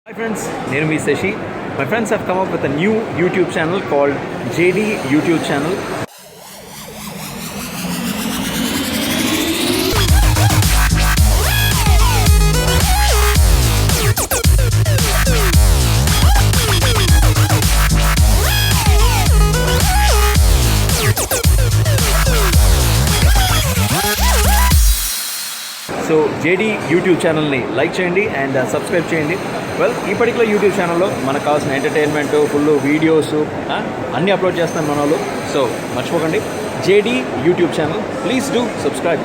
Hi friends, నేను మీ Shashi. My friends have come up with a new YouTube channel called JD YouTube channel. So JD YouTube ఛానల్ని like చేయండి and subscribe చేయండి. Well, ఈ particular YouTube ఛానల్లో మనకు కావాల్సిన entertainment full videos అన్నీ upload చేస్తాం మన వాళ్ళు. సో మర్చిపోకండి, JD YouTube channel, please do subscribe.